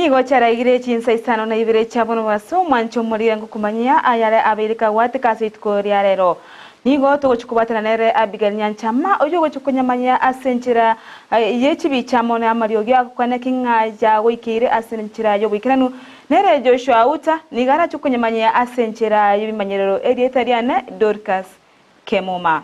Nigo charaigire Chinsa Isano na Ibere chabono waso mancho morire ngukumanyia ayale abirika wate kasitko riarero. Nigo togochukubatana nere Abigail Nyanchama oyo gochukunyamanya asenchira yechibi chamone amariogi akwana kinga ja wikire asenchira yo wikiranu nere Joshua Auta nigara chukunyamanya asenchira yibimanyerero erietariane Dorcas Kemuma.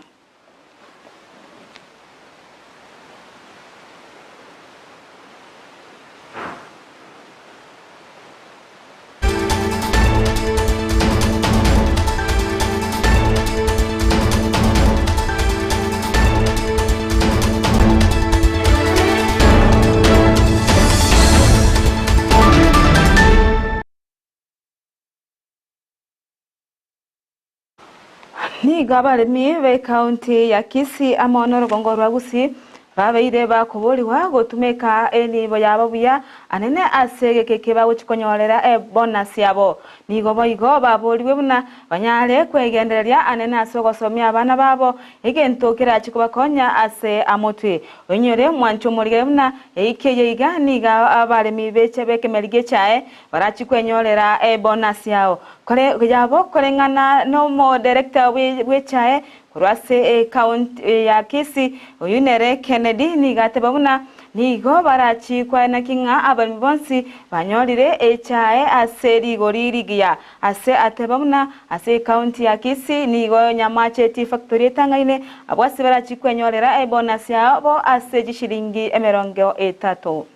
Ni gabalemi ve county ya Kisii amonoro gongorwa Gusii babeire bakuburiwa gotumeka eni boyababuya anene asege kekeba guchikonyorera bonus yabo nigo boigo baburiwe buna banyale kwegendereria anene asogosomia abana babo egentokera chikubakonya ase amotwe onyore mwancho morige buna eikeye iga niga abalemi beche bekemerige chae barachikwenyorera bonus yao kore yabo korengana no mo director we chae kurase county ya Kisii oyunere Kennedy nigate babuna nigo barachi kwa nakinga abalmi bonsi banyorire echae aseri goririgia ase atebamuna ase county ya Kisii nigo nyamache ti factory tangaine abwasi barachi kwenyorera bonus yabo ase gishiringi emerongo etato.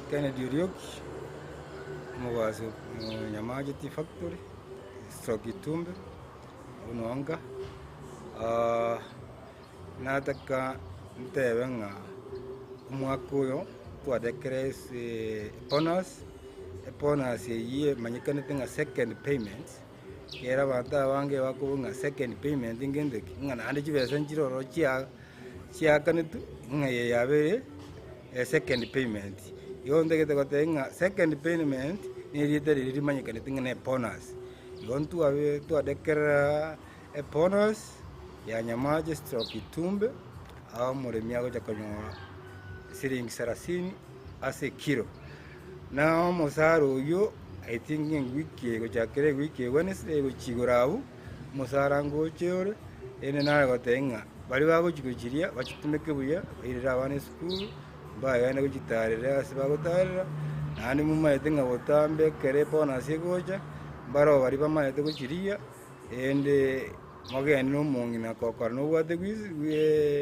Kennedy Uriok muwazo nyamache ti factory stroke tumbe unonga nataka ntebenga umwakoyo twadekres bonus ye manyikane tenga second payment kera bata bange bakubunga second payment ingende ngana ande chibesa njiroro chia kanetu ngaye yabe second payment yonde kete gotenga second payment ni ritere riri manyikane tenga ne bonus yontu abe twadekera bonus ya nyamaje stroke tumbe au muremia chakonyora siringi 30 ase kilo na musaro yo I think wiki gochakere wiki Wednesday gochigorau musara ngochore ene na gotenga bali bago chikuchiria bachitumeke buya irira abane school bagana gochitarira ase bagotarira nani mumaete nga botambe kere pona segocha baro bari bamaete gochiria ende Mogeni no mongina kokora no wate gwizi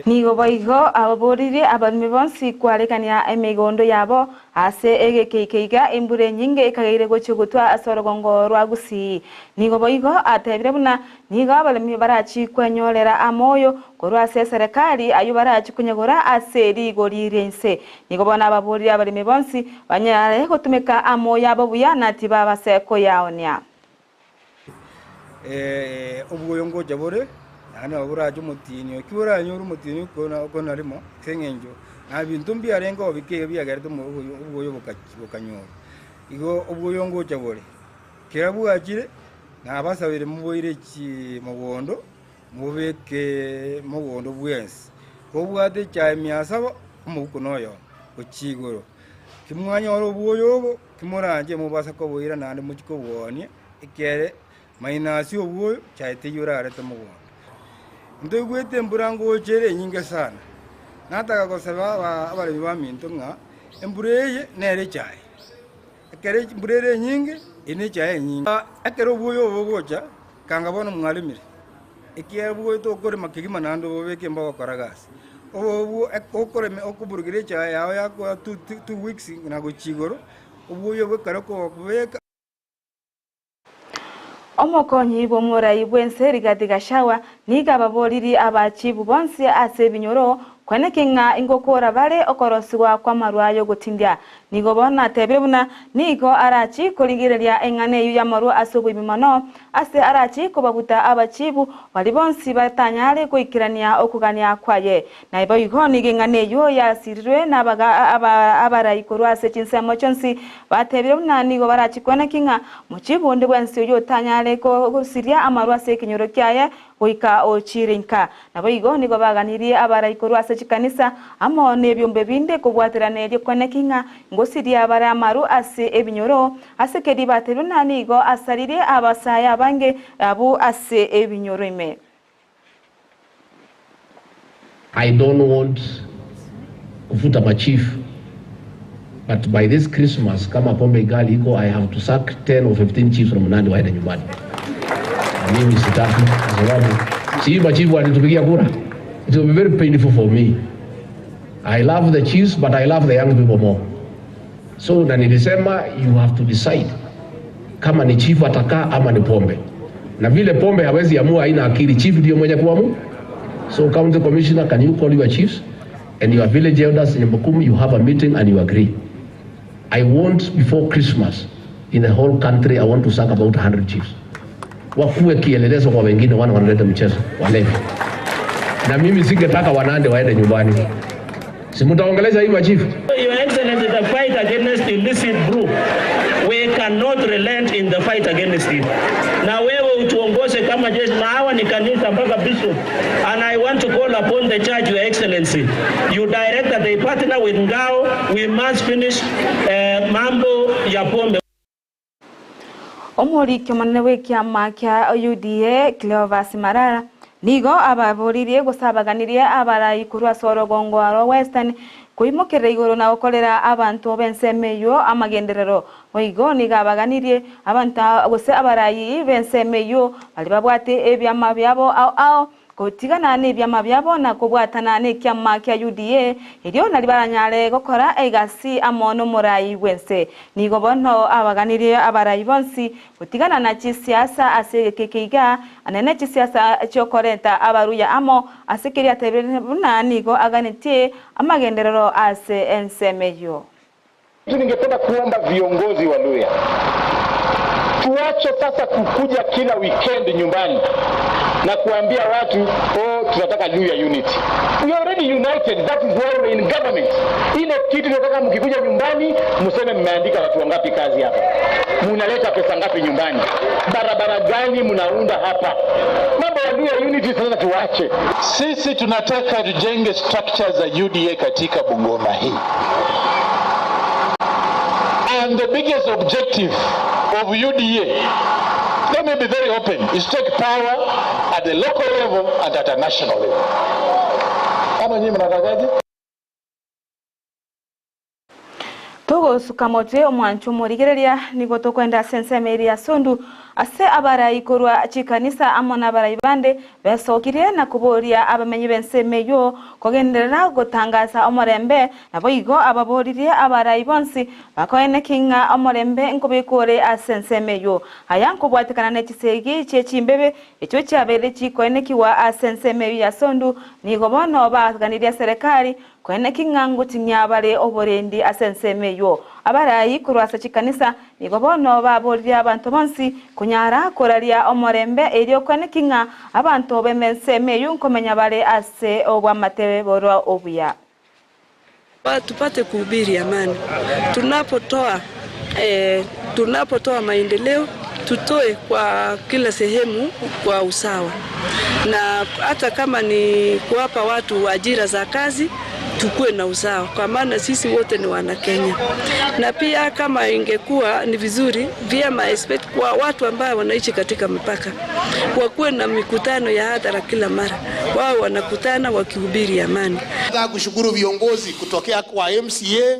nigo boigo ababorire abalmi bonsi kwarekania emegondo yabo ase egekeiga imbure nyinge kagire gochugutwa asorogongo rwa Gusii nigo boigo atebire buna nigo abalmi barachi kwenyorera amoyo korwa se serikali ayo barachi kunyegora ase rigorirense nigo bona ababorire abalmi bonsi banyare gotumeka amoyo ababuya nati baba seko yaonia ubwo jabore ana oburaje mutini kibura nyuru mutini kona rimo sengenjo na bintu mbiarengo bike byagarite mu ubwo bukanyoro igo ubwo jabore kirabu akire na basabire mu boire ki mugondo mubeke mugondo bwensi obwate cya myasabo mu kunoyo ukigoro kimwanya waro ubwo kimuranje mubasa ko boira nande mu kiko bwonie ikere mainasi obwo chaite yurare tumugo ndogwete mburango chere nyinga sana nataka kosaba abali baminto nga embureye nere chai akere mburere nyinge ine chai nyinga akere obwo bogocha kanga bono mwalimire ikiye obwo to kore makigima nando bobeke mbago karagasi obwo okore me okuburugire chai yawo yakwa 2 weeks nago chigoro obwo yobo karako kubeka Omokonyi bomora ibwense rigati gashawa niga baboriri abachibu bonse ase binyoro kwenekinga ingokora bale okorosiwa kwa marwayo gutindya nigo bona tebebuna nigo arachi kulingireria engane yu ya maru asubu bimano ase arachi kubabuta abachibu bali bonsi batanyale kuikirania okugania kwaye na ibo igo nigengane yu ya sirwe nabaga abara ikorwa ase Chinsa mochonsi batebebuna nigo barachi kwenekinga muchibu ndi bwense yu tanyale ko siria amarwa se kinyoro kyaye goika ochirinka nabo igo nigo baganirie abaraikuru ase chikanisa amo nebyombe binde kobwatiranerie kwenekinga ngosiria abara amaru ase ebinyoro ase kedi bateruna nigo asarire abasaya bange abu ase ebinyoro ime. I don't want kufuta machief, but by this Christmas kama pombe igali iko, I have to sack 10 or 15 chiefs from Nandi waende nyumbani. Mimi sitaki sababu si machifu walitupigia kura. It will be very painful for me. I love the chiefs, but I love the young people more. So na nilisema you have to decide kama ni chief atakaa ama ni pombe. Na vile pombe hawezi amua, haina akili, chief ndio mwenye kuamua. So county commissioner, can you call your chiefs and your village elders in Mbukumu, you have a meeting and you agree. I want before Christmas in the whole country, I want to sack about 100 chiefs. Wakuwe kielelezo kwa wengine wanaleta mchezo walevi. Na mimi singetaka wanande waende nyumbani. Si mtaongeleza hii machief? Your Excellency, the fight against illicit brew, we cannot relent in the fight against it. Na wewe utuongoze kama jeshi, na hawa ni kanisa mpaka bishop, and I want to call upon the church, Your Excellency, you direct that they partner with Ngao, we must finish mambo ya pombe. Omori kyomanene w'ekiama kya UDA Cleophas Marara nigo ababuririe gusabaganirie abaraikuru ase Orogongo aro Western kuimukirira iguru na gukorera abantu bensemeyo amagenderero oigo niga abaganirie abantu gose abarayi bensemeyo bali babwate ebyama byabo ao kutigana n'ebyama byabo na kubwatana n'ekiama kya UDA iryo nari baranyare gukora egasi amono murayi wense nigo bono abaganirie abarayi bonsi kutigana na kisiasa asegekekiga anene kisiasa cyokorenta abaruya amo asekeria tebuna nigo aganitie amagenderero ase ensemeyo. Ningependa kuomba viongozi wa Luya tuache sasa kukuja kila weekend nyumbani na kuambia watu tunataka Luya unity. We are already united, that is why we are in government. Ile kitu tunataka mkikuja nyumbani mseme mmeandika watu wangapi kazi hapa, mnaleta pesa ngapi nyumbani, barabara gani mnaunda hapa. Mambo ya Luya unity sasa tuache. Sisi tunataka tujenge structures za UDA katika Bungoma hii. And the biggest objective of UDA, let me be very open, is take power at the local level and at a national level. Kama nyinyi mnatakaje? Togo sukamote omwanchu morigereria nigo tokwenda senseme ya sondu ase abarayikorwa chikanisa amona barayibande besokirie na kuboria abamenyi bensemeyo kogenderera gutangaza omorembe nabo igo ababoririe abarayibonsi bakoene kinga omorembe nkobekore asensemeyo ayanko bwatekana nekisegi chechimbebe echo cyabere chikoene kiwa asensemeyo ya sondu nigo bono baganiria serikali kwene kingangu tinyabare oborendi asensemeyo abarayi kurwasa chikanisa nigo bono baborira abantu bonsi kunyara koraria omorembe eryo kwene kinga abantu bemensemeyo nkomenya bare ase obwa matebe borwa obuya tupate kuhubiri amani. Tunapotoa maendeleo tutoe kwa kila sehemu kwa usawa, na hata kama ni kuwapa watu ajira za kazi tukue na usawa, kwa maana sisi wote ni wana Kenya. Na pia kama ingekuwa ni vizuri vyema expect kwa watu ambao wanaishi katika mpaka wakuwe na mikutano ya hadhara kila mara, wao wanakutana wakihubiri amani. Nataka kushukuru viongozi kutokea kwa MCA,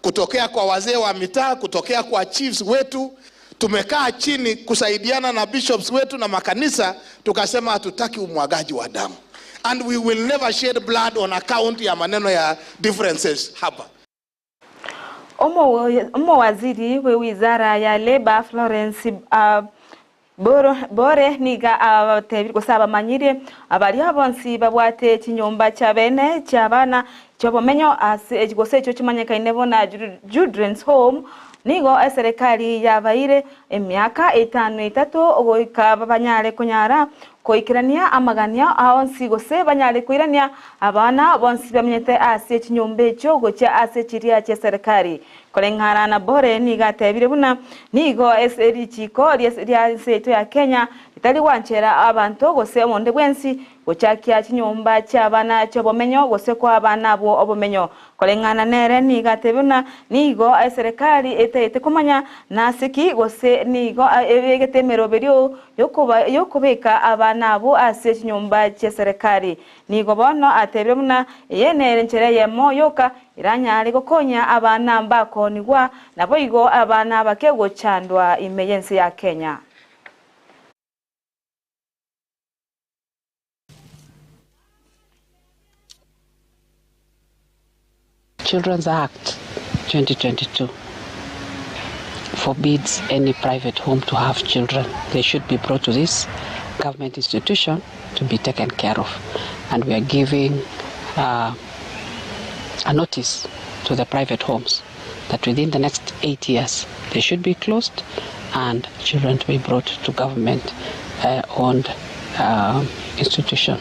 kutokea kwa wazee wa mitaa, kutokea kwa chiefs wetu. Tumekaa chini kusaidiana na bishops wetu na makanisa, tukasema hatutaki umwagaji wa damu. And we will never shed blood on account ya maneno ya differences hapa. Omo waziri we wizara ya Labor Florence Bore niga kusaba manyire abali abonsi babwate kinyomba cha bene cyabana cyobomenyo ase ekigose cyo kimanyeka inebona children's home nigo serikali yabaire emyaka 5 ogoika babanyare kunyara koikirania amagania aonsi gose banyari kuirania abana bonsi bamenyete ase chinyombe cyo gocha ase chiria cha serikali kolengara na bore ni gatebire buna nigo SRI chiko ria seto ya Kenya itali wanchera abantu gose monde bwensi gochakia chinyomba cha abana cyo bomenyo gose kwa abana bo obomenyo kolengana nere ni gatebuna nigo serikali etete kumanya nasiki gose nigo ebegetemero berio yokubeka abana bo ase chinyomba cha serikali nigo bono atebire buna yenere nchere yemo yoka iranyari gokonya abana mbako nigwa nabo igo abana bakego chandwa emergency ya Kenya. Children's Act 2022 forbids any private home to have children. They should be brought to this government institution to be taken care of. And we are giving a notice to the private homes that within the next 8 years they should be closed and children to be brought to government owned institution.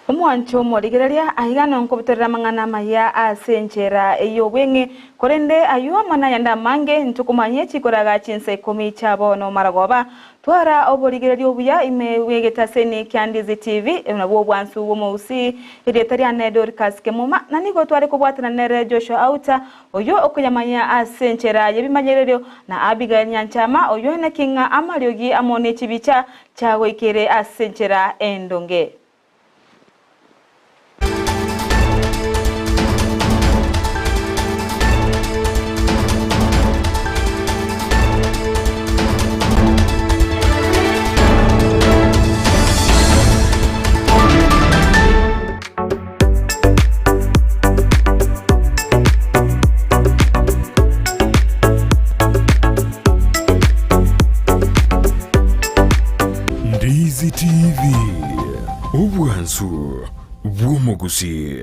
Omwancho morigereria ahigana nkobiterera mangana maya asenchera eyobwenge korende ayo mana yanda mange ntukumanye chikoraga Chinsa 10 chabo no maragoba twara oborigereria obuya imewegeta seni Ndizi TV nabo bwansu bomusi edetaria ne Dorcas Kemuma nanigo twari kubwatana nere Joshua Auta oyo okuyamanya asenchera yebimanyererio na Abigail Nyanchama oyo ne kinga amariogi amone chibicha chago ikere asenchera endonge. Ndizi TV, ubwansu bw'omu Gusii.